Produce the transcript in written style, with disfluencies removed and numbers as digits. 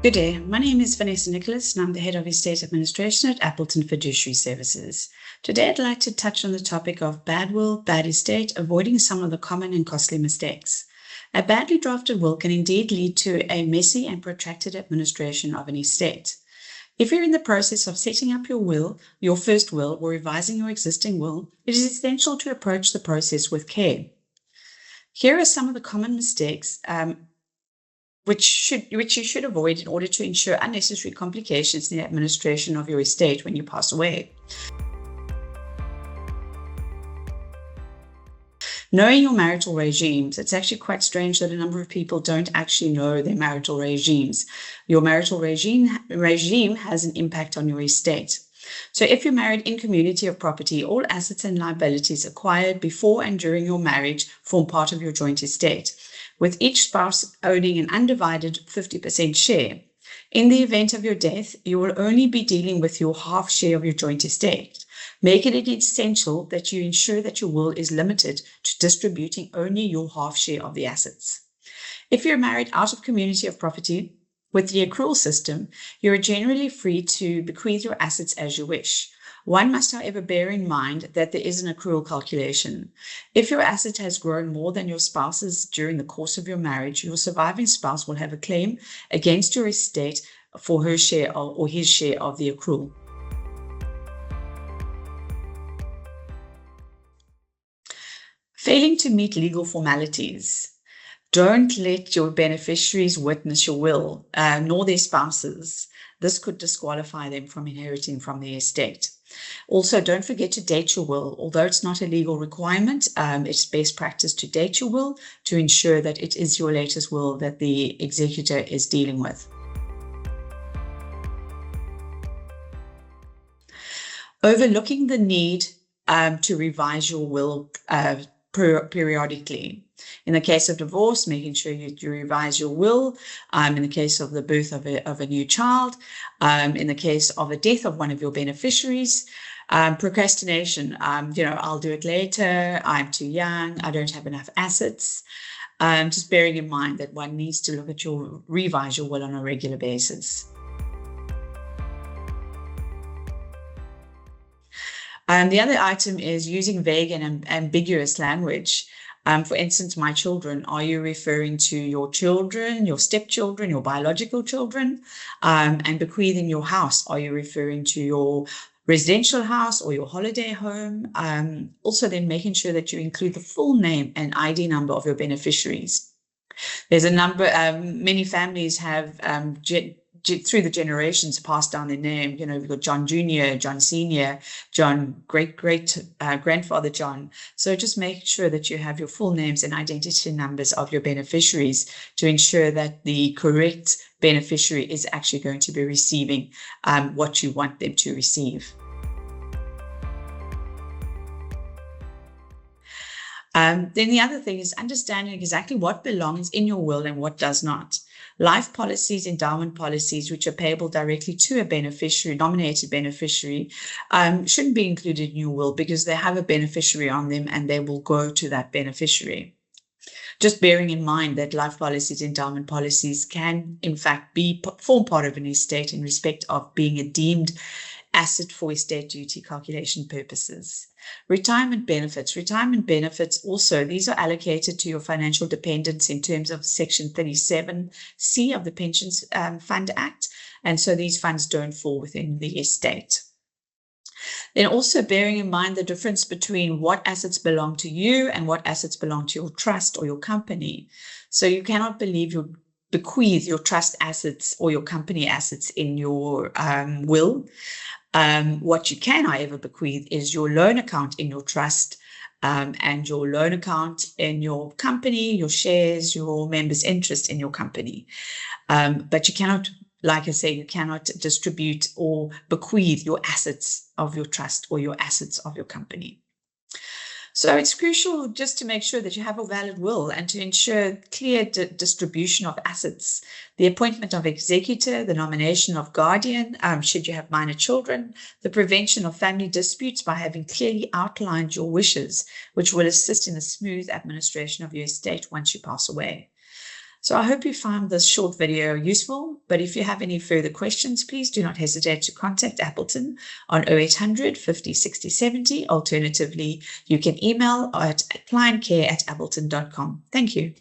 Good day. My name is Vannessa Nicholas, and I'm the Head of Estate Administration at Appleton Fiduciary Services. Today, I'd like to touch on the topic of bad will, bad estate, avoiding some of the common and costly mistakes. A badly drafted will can indeed lead to a messy and protracted administration of an estate. If you're in the process of setting up your will, your first will, or revising your existing will, it is essential to approach the process with care. Here are some of the common mistakes which you should avoid in order to ensure unnecessary complications in the administration of your estate when you pass away. Knowing your marital regimes. It's actually quite strange that a number of people don't actually know their marital regimes. Your marital regime has an impact on your estate. So if you're married in community of property, all assets and liabilities acquired before and during your marriage form part of your joint estate, with each spouse owning an undivided 50% share. In the event of your death, you will only be dealing with your half share of your joint estate, making it essential that you ensure that your will is limited to distributing only your half share of the assets. If you're married out of community of property, with the accrual system, you are generally free to bequeath your assets as you wish. One must, however, bear in mind that there is an accrual calculation. If your asset has grown more than your spouse's during the course of your marriage, your surviving spouse will have a claim against your estate for her share or his share of the accrual. Failing to meet legal formalities. Don't let your beneficiaries witness your will, nor their spouses. This could disqualify them from inheriting from the estate. Also, don't forget to date your will. Although it's not a legal requirement, it's best practice to date your will to ensure that it is your latest will that the executor is dealing with. Overlooking the need to revise your will periodically. In the case of divorce, making sure you revise your will. In the case of the birth of a new child. In the case of the death of one of your beneficiaries. Procrastination. I'll do it later. I'm too young. I don't have enough assets. Just bearing in mind that one needs to look at revise your will on a regular basis. The other item is using vague and ambiguous language. For instance, my children, are you referring to your children, your stepchildren, your biological children? And bequeathing your house, are you referring to your residential house or your holiday home? Also then making sure that you include the full name and ID number of your beneficiaries. There's a number, many families have through the generations passed down their name. We've got John Jr., John Sr., John great-grandfather John. So just make sure that you have your full names and identity numbers of your beneficiaries to ensure that the correct beneficiary is actually going to be receiving what you want them to receive. Then the other thing is understanding exactly what belongs in your will and what does not. Life policies, endowment policies, which are payable directly to a beneficiary, nominated beneficiary, shouldn't be included in your will because they have a beneficiary on them and they will go to that beneficiary. Just bearing in mind that life policies, endowment policies can, in fact, form part of an estate in respect of being a deemed asset for estate duty calculation purposes. Retirement benefits. Retirement benefits also, these are allocated to your financial dependents in terms of Section 37C of the Pensions Fund Act. And so these funds don't fall within the estate. Then also bearing in mind the difference between what assets belong to you and what assets belong to your trust or your company. So you cannot bequeath your trust assets or your company assets in your will. What you can, however, bequeath is your loan account in your trust and your loan account in your company, your shares, your members' interest in your company. But you cannot, like I say, you cannot distribute or bequeath your assets of your trust or your assets of your company. So it's crucial just to make sure that you have a valid will and to ensure clear distribution of assets, the appointment of executor, the nomination of guardian, should you have minor children, the prevention of family disputes by having clearly outlined your wishes, which will assist in the smooth administration of your estate once you pass away. So I hope you found this short video useful, but if you have any further questions, please do not hesitate to contact Appleton on 0800 50 60 70. Alternatively, you can email at clientcare@appleton.com. Thank you.